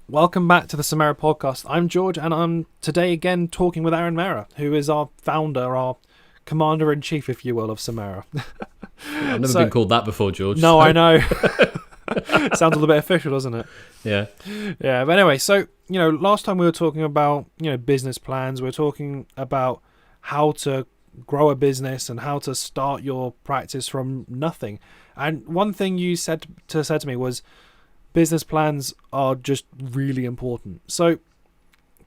Welcome back to the Samera podcast. I'm George, and I'm today again talking with Arun, who is our founder, our commander-in-chief, if you will, of Samera. I've never been called that before, George. No, I know. Sounds a little bit official, doesn't it? Yeah. Yeah, but anyway, so, last time we were talking about, business plans. We were talking about how to grow a business and how to start your practice from nothing. And one thing you said to me was business plans are just really important. So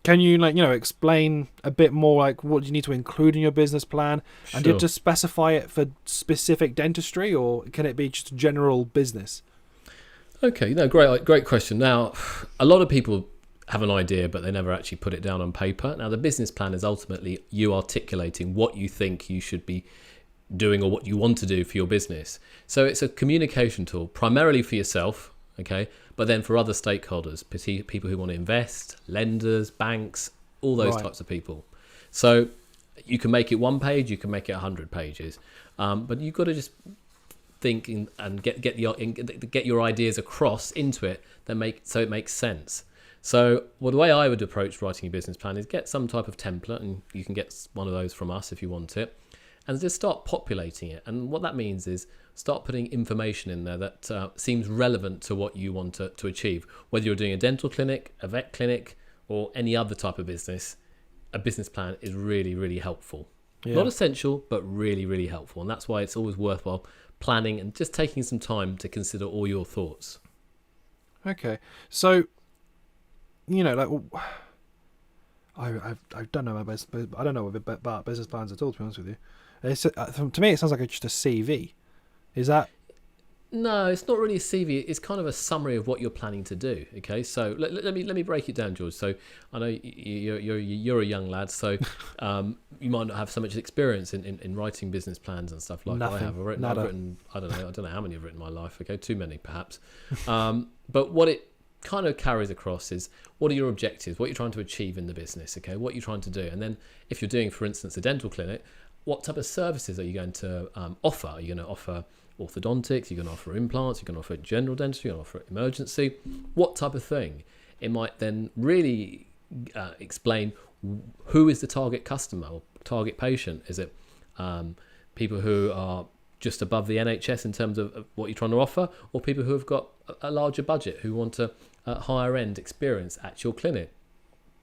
can you explain a bit more like what you need to include in your business plan? And do you have to specify it for specific dentistry, or can it be just general business? Okay, great question. Now, a lot of people have an idea, but they never actually put it down on paper. Now, the business plan is ultimately you articulating what you think you should be doing or what you want to do for your business. So it's a communication tool, primarily for yourself, okay, but then for other stakeholders, people who want to invest, lenders, banks, all those types of people. So you can make it 1 page, you can make it 100 pages, but you've got to just think and get your ideas across into it so it makes sense. So the way I would approach writing a business plan is get some type of template, and you can get one of those from us if you want it, and just start populating it. And what that means is start putting information in there that seems relevant to what you want to achieve. Whether you're doing a dental clinic, a vet clinic, or any other type of business, a business plan is really, really helpful. Yeah. Not essential, but really, really helpful. And that's why it's always worthwhile planning and just taking some time to consider all your thoughts. Okay, so I don't know about business plans at all, to be honest with you. To me, it sounds like it's just a CV. Is that? No, it's not really a CV. It's kind of a summary of what you're planning to do. Okay, so let me break it down, George. So I know you're a young lad, so you might not have so much experience in writing business plans and stuff like I have. I've written I don't know how many I've written in my life. Okay, too many perhaps. But what it kind of carries across is what are your objectives, what you're trying to achieve in the business. Okay, what you're trying to do, and then if you're doing, for instance, a dental clinic, what type of services are you going to offer? Are you going to offer orthodontics? You're going to offer implants? You're going to offer general dentistry? You're going to offer emergency? What type of thing? It might then really explain who is the target customer or target patient. Is it people who are just above the NHS in terms of what you're trying to offer, or people who have got a larger budget who want a higher end experience at your clinic?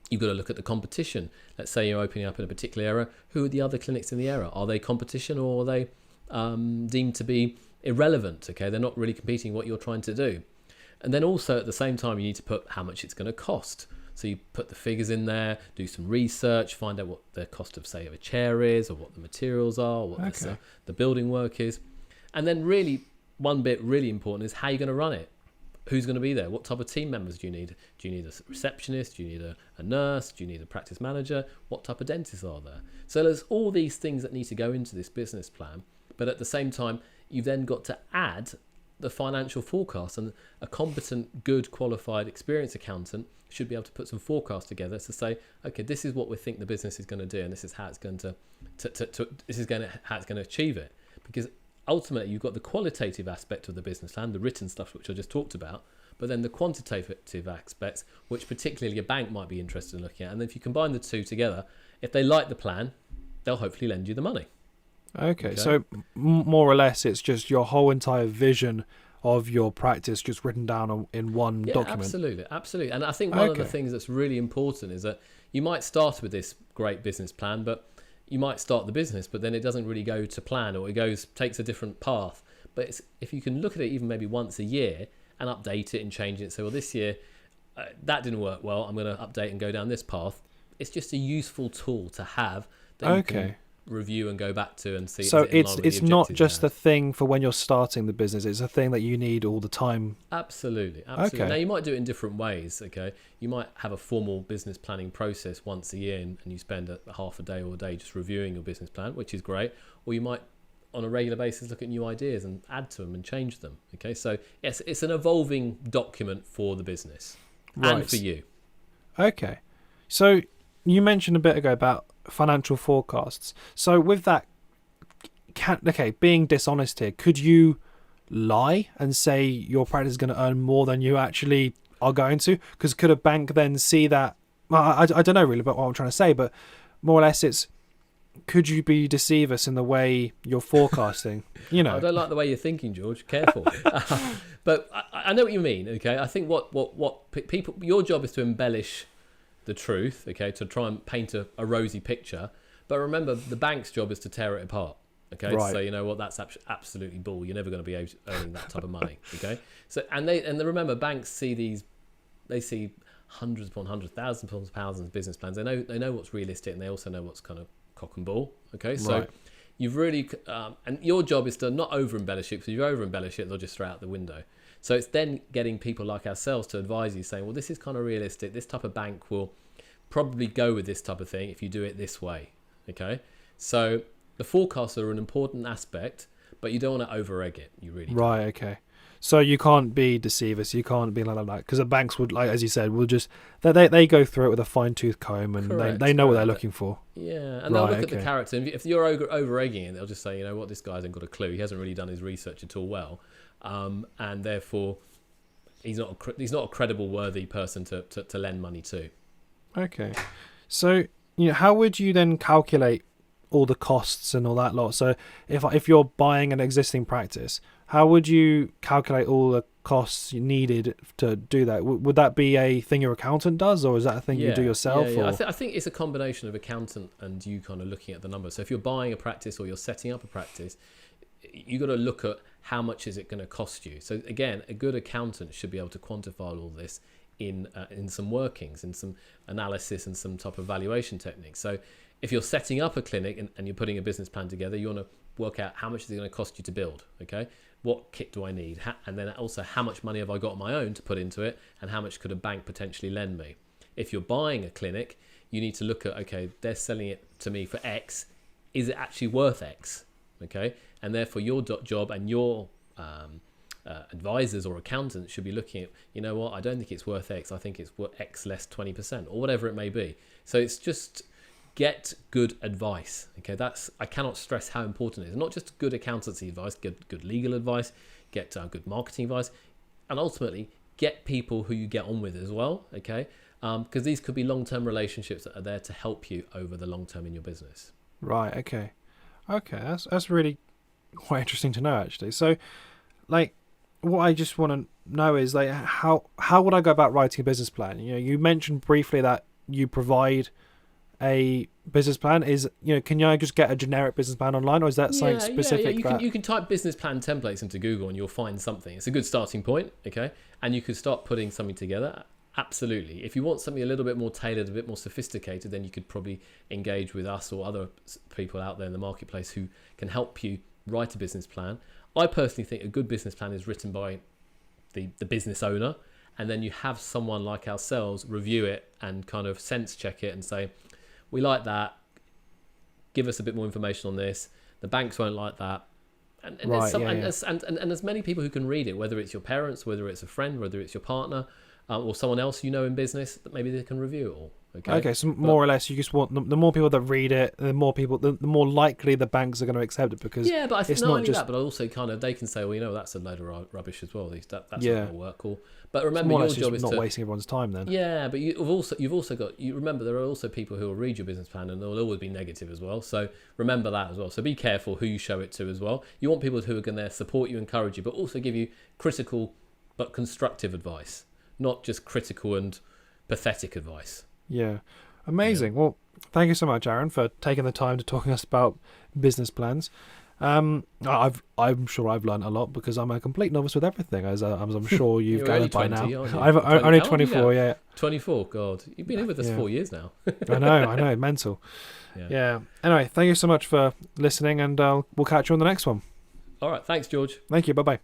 You've got to look at the competition. Let's say you're opening up in a particular area. Who are the other clinics in the area? Are they competition, or are they deemed to be irrelevant? Okay, they're not really competing what you're trying to do. And then also at the same time, you need to put how much it's going to cost. So you put the figures in there, do some research, find out what the cost of, say, of a chair is, or what the materials are, or what the building work is. And then really, one bit really important is how you're going to run it. Who's going to be there? What type of team members do you need? Do you need a receptionist? Do you need a nurse? Do you need a practice manager? What type of dentists are there? So there's all these things that need to go into this business plan. But at the same time, you've then got to add the financial forecast, and a competent, good, qualified, experienced accountant should be able to put some forecasts together to say, okay, this is what we think the business is going to do, and this is how it's going to how it's going to achieve it. Because ultimately, you've got the qualitative aspect of the business plan, the written stuff which I just talked about, but then the quantitative aspects, which particularly a bank might be interested in looking at. And if you combine the two together, if they like the plan, they'll hopefully lend you the money. Okay. So more or less, it's just your whole entire vision of your practice just written down in one document. Absolutely. And I think one of the things that's really important is that you might start with this great business plan, but you might start the business, but then it doesn't really go to plan, or it takes a different path. But if you can look at it even maybe once a year and update it and change it, so well, this year that didn't work well, I'm going to update and go down this path. It's just a useful tool to have that you can review and go back to and see. So it's not just a thing for when you're starting the business, it's a thing that you need all the time. Absolutely. Now you might do it in different ways. Okay, you might have a formal business planning process once a year, and you spend a half a day or a day just reviewing your business plan, which is great. Or you might on a regular basis look at new ideas and add to them and change them. Okay, so yes, it's an evolving document for the business and for you. Okay, so you mentioned a bit ago about financial forecasts. So with that, being dishonest here, could you lie and say your practice is going to earn more than you actually are going to? Because could a bank then see that? Well, I don't know really about what I'm trying to say, but more or less it's, could you be deceive us in the way you're forecasting? You know, I don't like the way you're thinking, George. Careful. But I know what you mean. Okay, I think what people, your job is to embellish the truth. Okay, to try and paint a rosy picture. But remember, the bank's job is to tear it apart. Okay, Right. so you know what? That's absolutely bull. You're never going to be earning that type of money. Okay, so and they remember, banks see these, they see hundreds upon hundreds, thousands upon thousands of business plans. They know what's realistic, and they also know what's kind of cock and bull. Okay, so Right. you've really and your job is to not over embellish it, because if you over embellish it, they'll just throw it out the window. So it's then getting people like ourselves to advise you, saying, well, this is kind of realistic. This type of bank will probably go with this type of thing if you do it this way. Okay, so the forecasts are an important aspect, but you don't want to over egg it. You really don't. Right. Okay. So you can't be deceivers. You can't be like that, because the banks would, like as you said, will just they go through it with a fine tooth comb, and Correct, they know what they're correct. looking for. Yeah, and they'll Right, look at the okay. character. And if you're over egging it, they'll just say, you know what, this guy hasn't got a clue. He hasn't really done his research at all well, and therefore he's not a credible, worthy person to lend money to. Okay. So how would you then calculate all the costs and all that lot? So if you're buying an existing practice, how would you calculate all the costs you needed to do that? Would that be a thing your accountant does, or is that a thing you do yourself? Yeah. Or? I think it's a combination of accountant and you kind of looking at the numbers. So if you're buying a practice or you're setting up a practice, you got to look at how much is it going to cost you. So again, a good accountant should be able to quantify all this in some workings, in some analysis and some type of valuation techniques. So if you're setting up a clinic and you're putting a business plan together, you want to work out how much is it going to cost you to build. Okay, what kit do I need, and then also how much money have I got on my own to put into it, and how much could a bank potentially lend me. If you're buying a clinic, you need to look at, okay, they're selling it to me for X, is it actually worth X? Okay, and therefore your job and your advisors or accountants should be looking at, you know what, I don't think it's worth X, I think it's worth X less 20%, or whatever it may be. So it's just get good advice. Okay, I cannot stress how important it is. Not just good accountancy advice, good legal advice, get good marketing advice, and ultimately get people who you get on with as well. Okay, because these could be long-term relationships that are there to help you over the long term in your business. Right. Okay. That's really quite interesting to know, actually. So, like, what I just want to know is, like, how would I go about writing a business plan? You mentioned briefly that you provide a business plan. Can I just get a generic business plan online, or is that something specific? You can type business plan templates into Google and you'll find something. It's a good starting point. Okay, and you could start putting something together. Absolutely. If you want something a little bit more tailored, a bit more sophisticated, then you could probably engage with us or other people out there in the marketplace who can help you write a business plan. I personally think a good business plan is written by the business owner, and then you have someone like ourselves review it and kind of sense check it and say, we like that, give us a bit more information on this. The banks won't like that. And there's many people who can read it, whether it's your parents, whether it's a friend, whether it's your partner, or someone else you know in business, that maybe they can review it all. Okay, so more or less, you just want the more people that read it, the more likely the banks are going to accept it, because but I think it's not not only just that, but also kind of they can say, well, that's a load of rubbish as well. That's not Yeah. going to work. But remember, more or your less job just is not wasting everyone's time then. Yeah, but you've also got, you remember, there are also people who will read your business plan and they'll always be negative as well. So remember that as well. So be careful who you show it to as well. You want people who are going to support you, encourage you, but also give you critical but constructive advice, not just critical and pathetic advice. Yeah. Amazing. Yeah. Well, thank you so much, Arun, for taking the time to talk to us about business plans. I'm sure I've learned a lot, because I'm a complete novice with everything, as I'm sure you've gathered by 20, now. aren't you? I'm only 24. Yeah. 24. God, you've been in with us 4 years now. I know, mental. Yeah. Anyway, thank you so much for listening, and we'll catch you on the next one. All right. Thanks, George. Thank you. Bye bye.